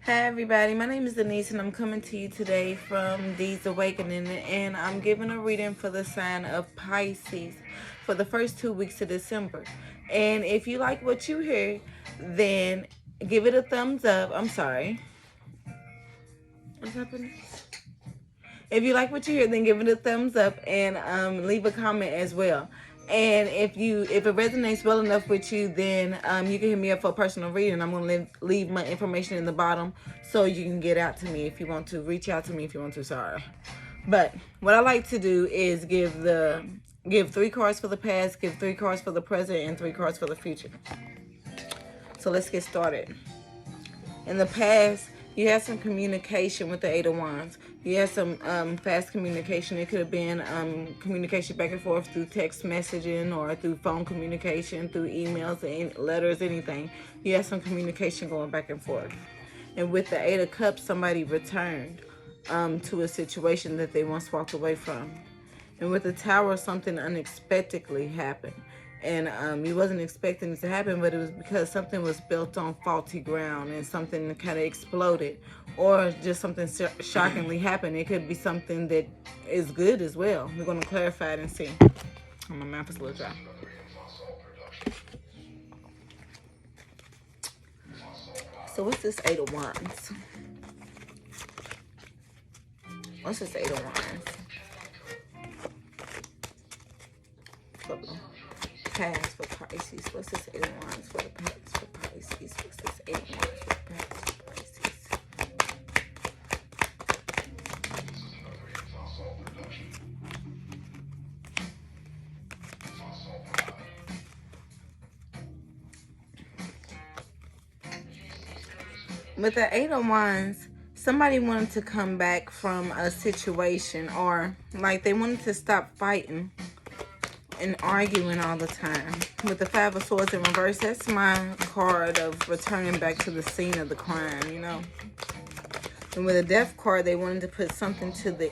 Hi everybody, my name is Denise and I'm coming to you today from Dee's Awakening, and I'm giving a reading for the sign of Pisces for the first 2 weeks of December. And if you like what you hear, then give it a thumbs up. I'm sorry. What's happening? If you like what you hear, then give it a thumbs up and leave a comment as well. And if it resonates well enough with you, then you can hit me up for a personal reading. I'm going to leave my information in the bottom so you can get out to me if you want to. Reach out to me if you want to. Sorry. But what I like to do is give 3 cards for the past, give 3 cards for the present, and 3 cards for the future. So let's get started. In the past, you had some communication with the Eight of Wands. You had some fast communication. It could have been communication back and forth through text messaging or through phone communication, through emails, and letters, anything. You had some communication going back and forth. And with the Eight of Cups, somebody returned to a situation that they once walked away from. And with the Tower, something unexpectedly happened. And you wasn't expecting it to happen, but it was because something was built on faulty ground and something kind of exploded, or just something shockingly happened. It could be something that is good as well. We're going to clarify it and see. My mouth is a little dry. So what's this Eight of Wands? What's this Eight of Wands? Past for Pisces. What's this Eight of Wands for the past for Pisces? What's this Eight of Wands for the past for Pisces? With the Eight of Wands, somebody wanted to come back from a situation, or like they wanted to stop fighting and arguing all the time. With the Five of Swords in reverse, that's my card of returning back to the scene of the crime, you know. And with the Death card, they wanted to put something to an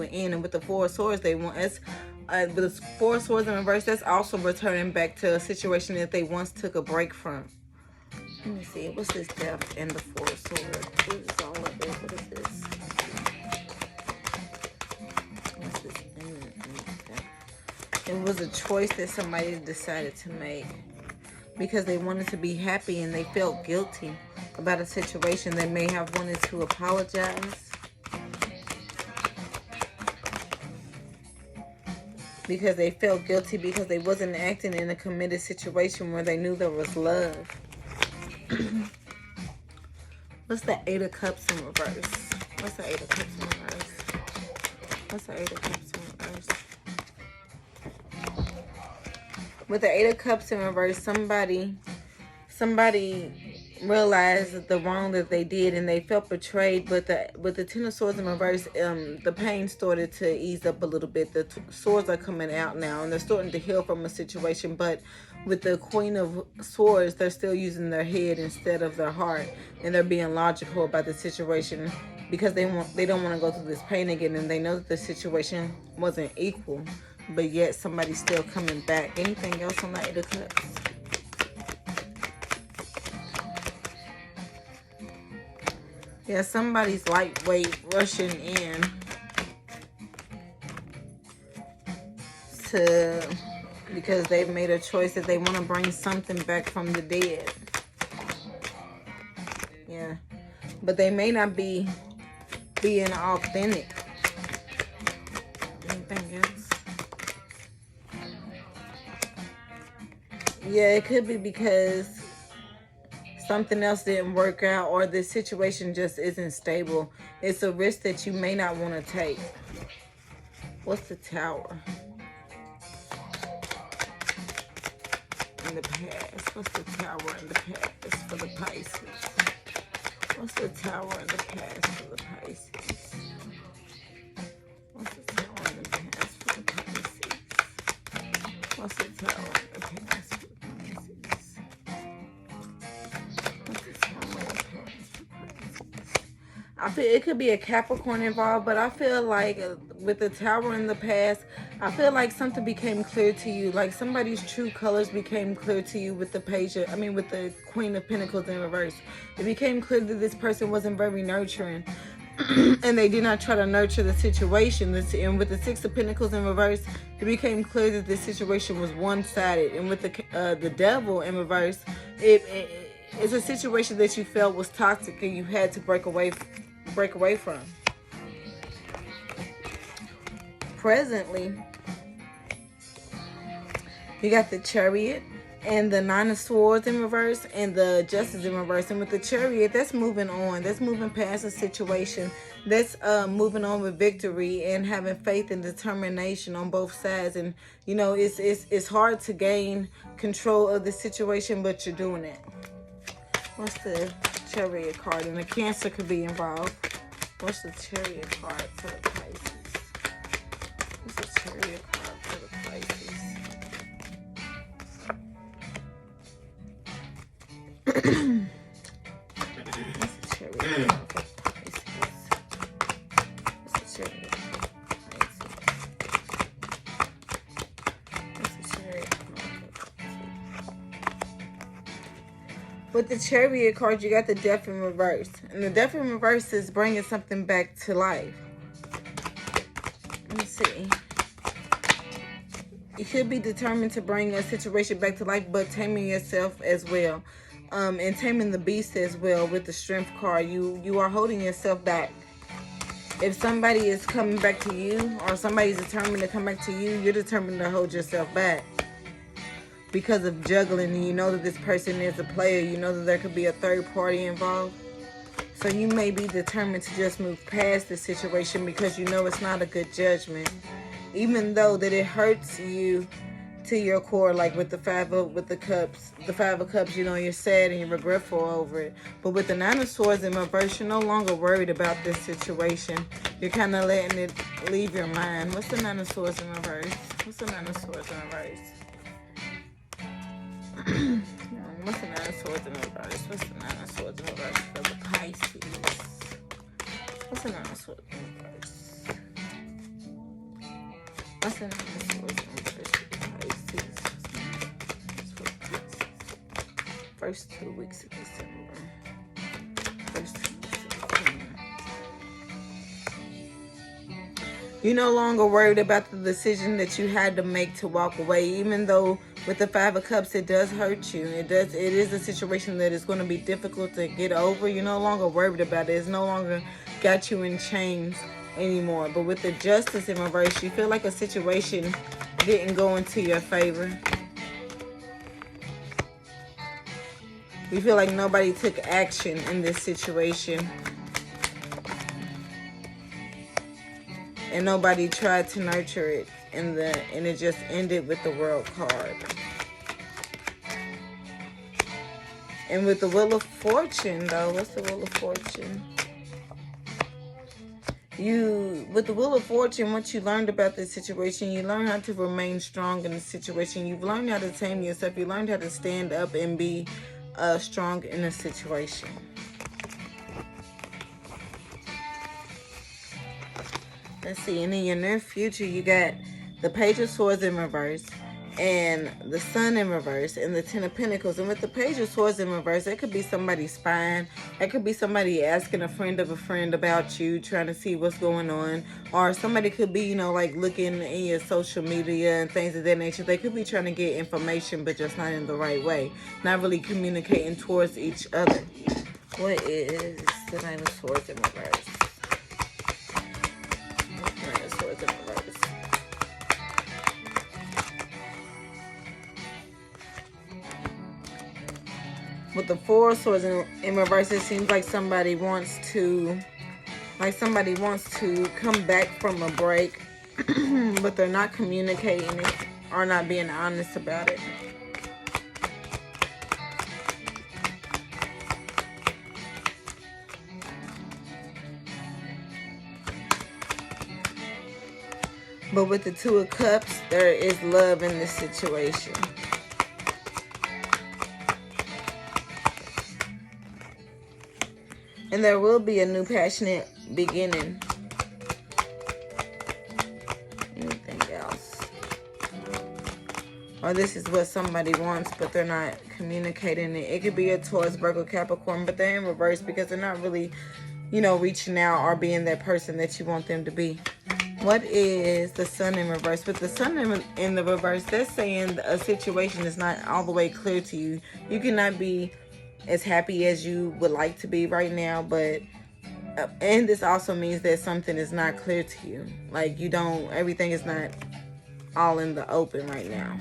end. And with the Four of Swords, with the Four of Swords in reverse, that's also returning back to a situation that they once took a break from. Let me see, what's this Death and the Four of Swords? What is all of this? What is this? What's this? It was a choice that somebody decided to make because they wanted to be happy and they felt guilty about a situation. They may have wanted to apologize because they felt guilty because they wasn't acting in a committed situation where they knew there was love. What's the Eight of Cups in reverse? What's the Eight of Cups in reverse? What's the Eight of Cups in reverse? With the Eight of Cups in reverse, somebody realized the wrong that they did and they felt betrayed. But with the Ten of Swords in reverse, the pain started to ease up a little bit. The swords are coming out now and they're starting to heal from a situation. But with the Queen of Swords, they're still using their head instead of their heart, and they're being logical about the situation because they don't want to go through this pain again, and they know that the situation wasn't equal. But yet somebody's still coming back. Anything else on the Eight of Cups? Yeah, somebody's lightweight rushing in because they've made a choice that they want to bring something back from the dead. Yeah. But they may not be being authentic. Anything else? Yeah, it could be because something else didn't work out, or this situation just isn't stable. It's a risk that you may not want to take. What's the Tower in the past? What's the Tower in the past for the Pisces? What's the Tower in the past for the Pisces? What's the Tower in the past for the Pisces? What's the Tower in the past for the Pisces? I feel it could be a Capricorn involved, but I feel like with the Tower in the past, I feel like something became clear to you, like somebody's true colors became clear to you with the with the Queen of Pentacles in reverse. It became clear that this person wasn't very nurturing. And they did not try to nurture the situation. And with the Six of Pentacles in reverse, it became clear that this situation was one-sided. And with the Devil in reverse, it's a situation that you felt was toxic and you had to break away from. Presently, you got the Chariot and the Nine of Swords in reverse and the Justice in reverse. And with the Chariot, that's moving on. That's moving past the situation. That's moving on with victory and having faith and determination on both sides. And, you know, it's hard to gain control of the situation, but you're doing it. What's the Chariot card? And the Cancer could be involved. What's the Chariot card for the Pisces? What's the Chariot card for the Pisces? What's the Chariot card for Pisces? What's the Chariot card for Pisces? What's the Chariot card for Pisces? With the Chariot card, you got the Death in reverse. And the Death in reverse is bringing something back to life. Let me see. You should be determined to bring a situation back to life, but taming yourself as well. And taming the beast as well with the Strength card. You are holding yourself back. If somebody is coming back to you, or somebody's determined to come back to you, you're determined to hold yourself back. Because of juggling, and you know that this person is a player. You know that there could be a third party involved. So you may be determined to just move past the situation because you know it's not a good judgment. Even though that it hurts you to your core, like with the Five of Cups, you know, you're sad and you're regretful over it. But with the Nine of Swords in reverse, you're no longer worried about this situation. You're kind of letting it leave your mind. What's the Nine of Swords in reverse? What's the Nine of Swords in reverse? What's the Nine of Swords in reverse? What's the Nine of Swords in reverse for the Pisces? What's the Nine of Swords in reverse? What's the Nine of Swords in reverse for the Pisces? First 2 weeks of December. First 2 weeks of December. You're no longer worried about the decision that you had to make to walk away, even though with the Five of Cups, it does hurt you. It is a situation that is going to be difficult to get over. You're no longer worried about it. It's no longer got you in chains anymore. But with the Justice in reverse, you feel like a situation didn't go into your favor. You feel like nobody took action in this situation. And nobody tried to nurture it. And it just ended with the World card. And with the Wheel of Fortune, though, what's the Wheel of Fortune? With the Wheel of Fortune, what you learned about this situation, you learned how to remain strong in the situation. You've learned how to tame yourself. You learned how to stand up and be strong in a situation. Let's see, and in your near future, you got the Page of Swords in reverse, and the Sun in reverse, and the Ten of Pentacles. And with the Page of Swords in reverse, it could be somebody spying. It could be somebody asking a friend of a friend about you, trying to see what's going on. Or somebody could be, you know, like looking in your social media and things of that nature. They could be trying to get information, but just not in the right way. Not really communicating towards each other. What is the Nine of Swords in reverse? Nine of Swords in reverse. With the Four of Swords in reverse, it seems like somebody wants to come back from a break, but they're not communicating it or not being honest about it. But with the Two of Cups, there is love in this situation. And there will be a new passionate beginning. Anything else? or this is what somebody wants, but they're not communicating it. It could be a Taurus, Virgo, Capricorn, but they're in reverse because they're not really, you know, reaching out or being that person that you want them to be. What is the Sun in reverse? With the Sun in the reverse, that's saying a situation is not all the way clear to you. You cannot be as happy as you would like to be right now, but and this also means that something is not clear to you. Like you don't, everything is not all in the open right now.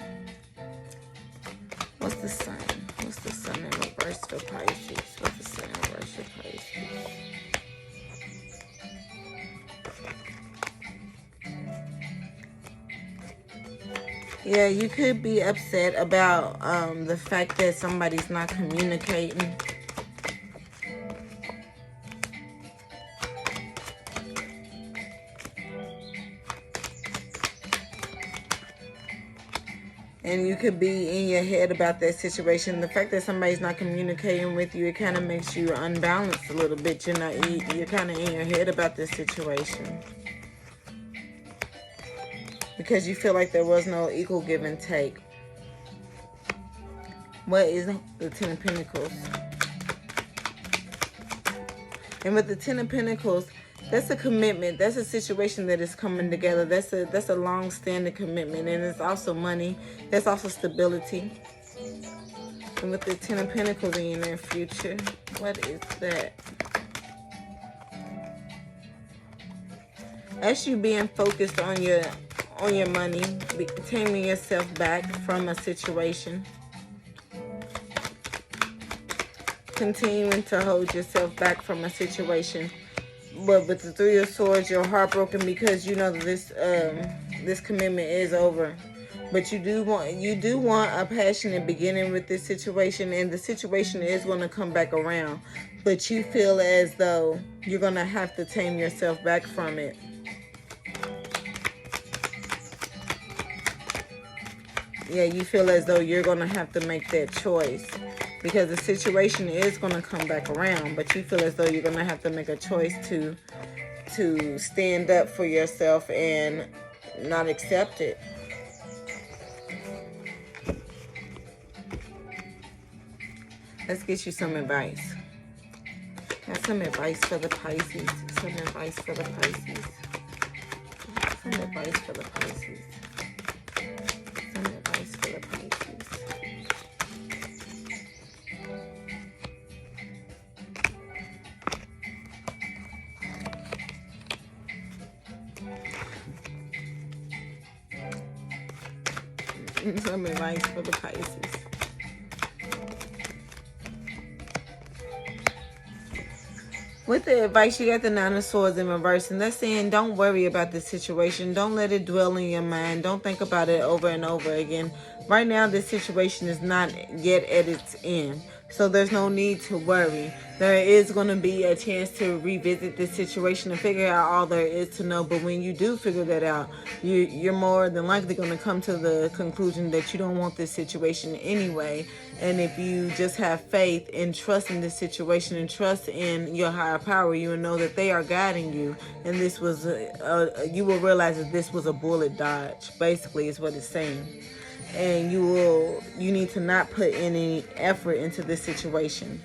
What's the Sun? What's the Sun in reverse for Pisces? What's the Sun in reverse for Pisces? Yeah, you could be upset about the fact that somebody's not communicating. And you could be in your head about that situation. The fact that somebody's not communicating with you, it kind of makes you unbalanced a little bit. You're kind of in your head about this situation. Because you feel like there was no equal give and take. What is the Ten of Pentacles? And with the Ten of Pentacles, that's a commitment. That's a situation that is coming together. That's a long-standing commitment. And it's also money. That's also stability. And with the Ten of Pentacles in your near future, what is that? As you being focused on your money, taming yourself back from a situation, continuing to hold yourself back from a situation. But with the Three of Swords, you're heartbroken because you know that this commitment is over. But you do want a passionate beginning with this situation, and the situation is going to come back around. But you feel as though you're going to have to tame yourself back from it. Yeah, you feel as though you're going to have to make that choice. Because the situation is going to come back around. But you feel as though you're going to have to make a choice to stand up for yourself and not accept it. Let's get you some advice. Got some advice for the Pisces. Some advice for the Pisces. Some advice for the Pisces. Some advice for the Pisces. Some advice for the Pisces. With the advice, you got the Nine of Swords in reverse, and that's saying don't worry about this situation. Don't let it dwell in your mind. Don't think about it over and over again. Right now, this situation is not yet at its end, so there's no need to worry. There is going to be a chance to revisit this situation and figure out all there is to know, but when you do figure that out, you're more than likely going to come to the conclusion that you don't want this situation anyway. And if you just have faith and trust in this situation and trust in your higher power, you will know that they are guiding you. And this was, you will realize that this was a bullet dodge, basically is what it's saying. And you need to not put any effort into this situation.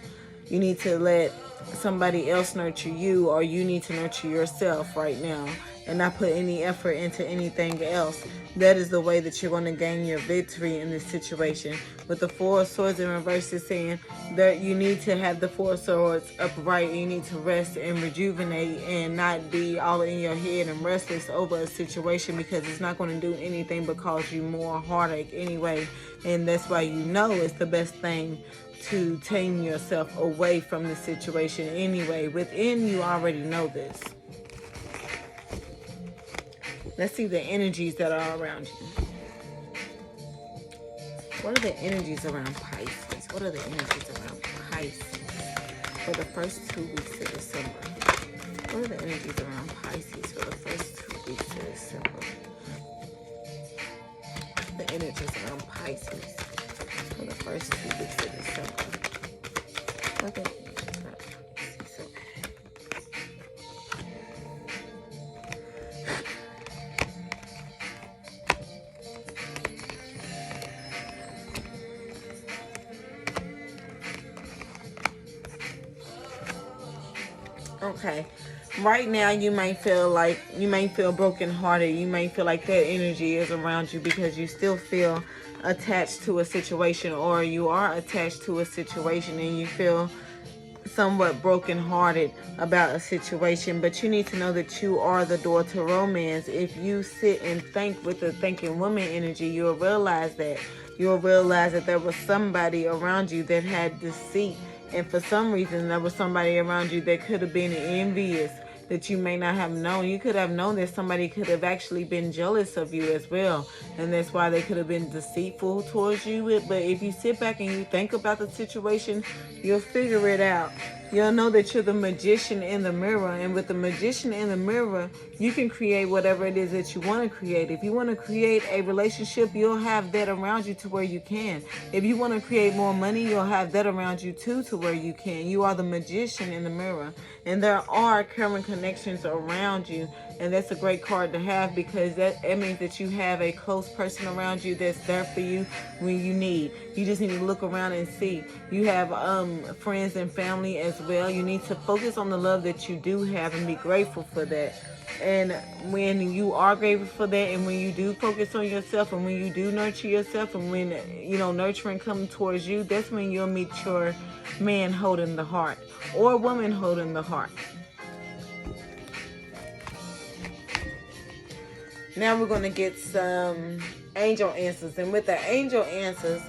You need to let somebody else nurture you, or you need to nurture yourself right now and not put any effort into anything else. That is the way that you're going to gain your victory in this situation. With the Four of Swords in reverse, is saying that you need to have the Four of Swords upright. You need to rest and rejuvenate and not be all in your head and restless over a situation, because it's not going to do anything but cause you more heartache anyway. And that's why you know it's the best thing to tame yourself away from the situation anyway. Within, you already know this. Let's see the energies that are around you. What are the energies around Pisces? What are the energies around Pisces for the first 2 weeks of December? What are the energies around Pisces for the first 2 weeks of December? The energies around Pisces for the first 2 weeks of December. What are the energies around Pisces? Okay. Right now you may feel brokenhearted. You may feel like that energy is around you because you still feel attached to a situation, or you are attached to a situation and you feel somewhat brokenhearted about a situation. But you need to know that you are the door to romance. If you sit and think with the thinking woman energy, you'll realize that. You'll realize that there was somebody around you that had deceit, and for some reason there was somebody around you that could have been envious, that you may not have known. You could have known that somebody could have actually been jealous of you as well, and that's why they could have been deceitful towards you. But if you sit back and you think about the situation, you'll figure it out. You'll know that you're the magician in the mirror, and with the magician in the mirror, you can create whatever it is that you want to create. If you want to create a relationship, you'll have that around you to where you can. If you want to create more money, you'll have that around you too to where you can. You are the magician in the mirror, and there are current connections around you, and that's a great card to have because it means that you have a close person around you that's there for you when you need. You just need to look around and see. You have friends and family as well. You need to focus on the love that you do have and be grateful for that. And when you are grateful for that, and when you do focus on yourself, and when you do nurture yourself, and when nurturing comes towards you, that's when you'll meet your man holding the heart or woman holding the heart. Now we're going to get some angel answers. And with the angel answers,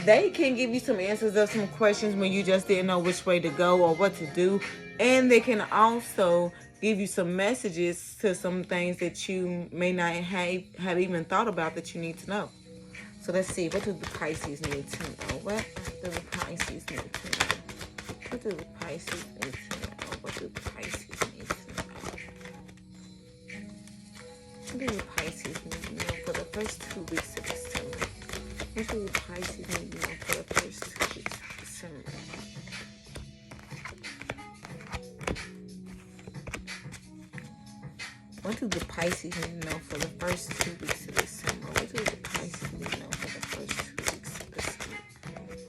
they can give you some answers of some questions when you just didn't know which way to go or what to do. And they can also give you some messages to some things that you may not have even thought about that you need to know. So let's see. What do the Pisces need to know? What do the Pisces need to know? What do the Pisces need to know? What do the Pisces need to know? What do the Pisces need to know for the first 2 weeks of December? What do the Pisces need to know for the first 2 weeks of December? What do the Pisces need to know for the first 2 weeks of December? What do the Pisces need to know for the first 2 weeks of December? What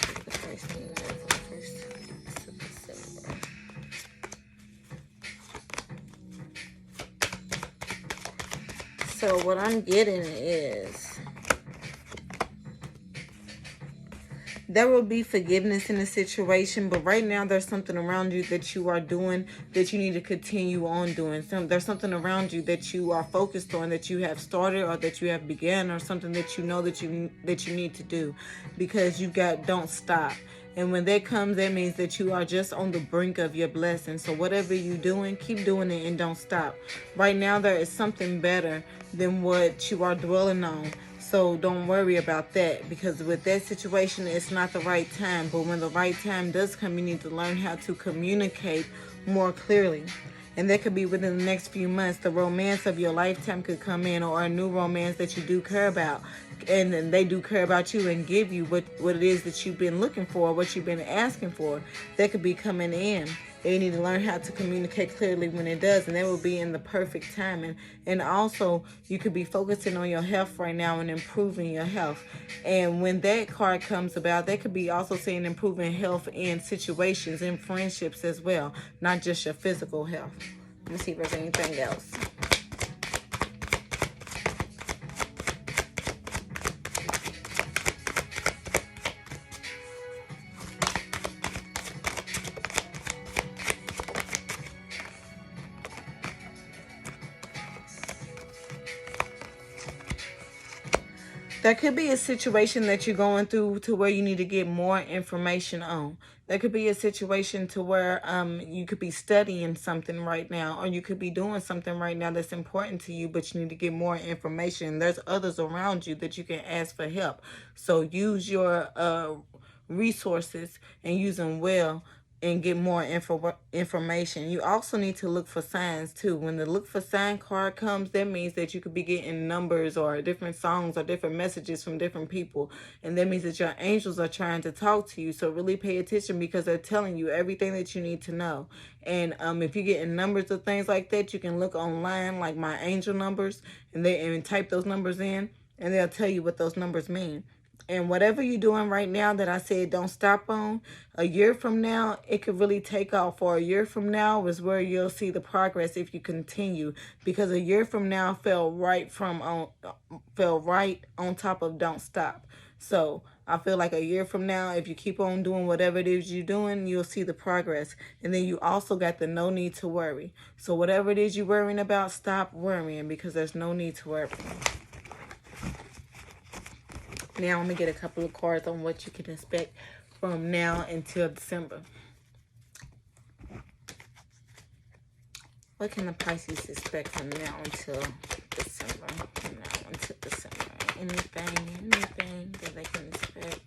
do the Pisces need to know for the first 2 weeks of December? So what I'm getting is there will be forgiveness in the situation, but right now there's something around you that you are doing that you need to continue on doing. There's something around you that you are focused on, that you have started or that you have begun, or something that you know that you need to do, because don't stop. And when that comes, that means that you are just on the brink of your blessing. So whatever you're doing, keep doing it and don't stop. Right now there is something better than what you are dwelling on. So don't worry about that, because with that situation, it's not the right time. But when the right time does come, you need to learn how to communicate more clearly. And that could be within the next few months. The romance of your lifetime could come in, or a new romance that you do care about. And then they do care about you and give you what it is that you've been looking for, what you've been asking for. That could be coming in. And you need to learn how to communicate clearly when it does, and that will be in the perfect time. And also, you could be focusing on your health right now and improving your health. And when that card comes about, they could be also seeing improving health in situations, in friendships as well, not just your physical health. Let me see if there's anything else. There could be a situation that you're going through to where you need to get more information on. There could be a situation to where you could be studying something right now, or you could be doing something right now that's important to you, but you need to get more information. There's others around you that you can ask for help. So use your resources and use them well and get more information. You also need to look for signs too. When the look for sign card comes, that means that you could be getting numbers or different songs or different messages from different people. And that means that your angels are trying to talk to you. So really pay attention, because they're telling you everything that you need to know. And if you're getting numbers of things like that, you can look online, like my angel numbers, and type those numbers in, and they'll tell you what those numbers mean. And whatever you're doing right now that I said don't stop on, a year from now, it could really take off. For a year from now is where you'll see the progress if you continue. Because a year from now fell right on top of don't stop. So I feel like a year from now, if you keep on doing whatever it is you're doing, you'll see the progress. And then you also got the no need to worry. So whatever it is you're worrying about, stop worrying, because there's no need to worry. Now I'm going to get a couple of cards on what you can expect from now until December. What can the Pisces expect from now until December? Anything that they can expect.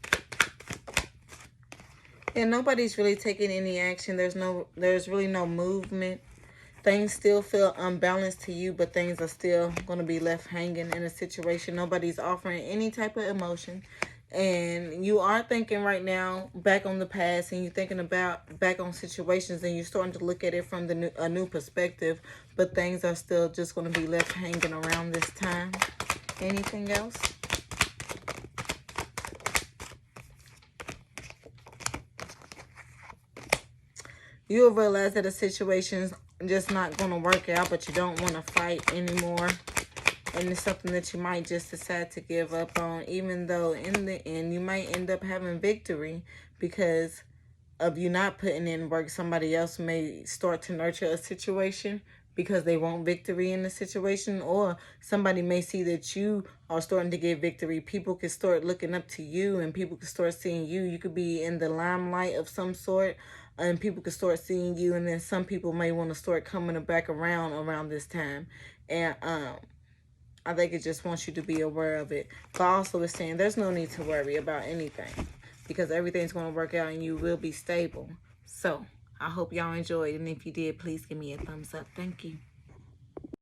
And nobody's really taking any action. There's really no movement. Things still feel unbalanced to you, but things are still going to be left hanging in a situation. Nobody's offering any type of emotion. And you are thinking right now back on the past, and you're thinking about back on situations, and you're starting to look at it from a new perspective, but things are still just going to be left hanging around this time. Anything else? You'll realize that a situation's just not going to work out, but you don't want to fight anymore. And it's something that you might just decide to give up on, even though in the end you might end up having victory because of you not putting in work. Somebody else may start to nurture a situation because they want victory in the situation, or somebody may see that you are starting to get victory. People can start looking up to you, and people can start seeing you. You could be in the limelight of some sort, and people can start seeing you, and then some people may want to start coming back around this time. And I think it just wants you to be aware of it. But also it's saying there's no need to worry about anything, because everything's going to work out and you will be stable. So I hope y'all enjoyed, and if you did, please give me a thumbs up. Thank you.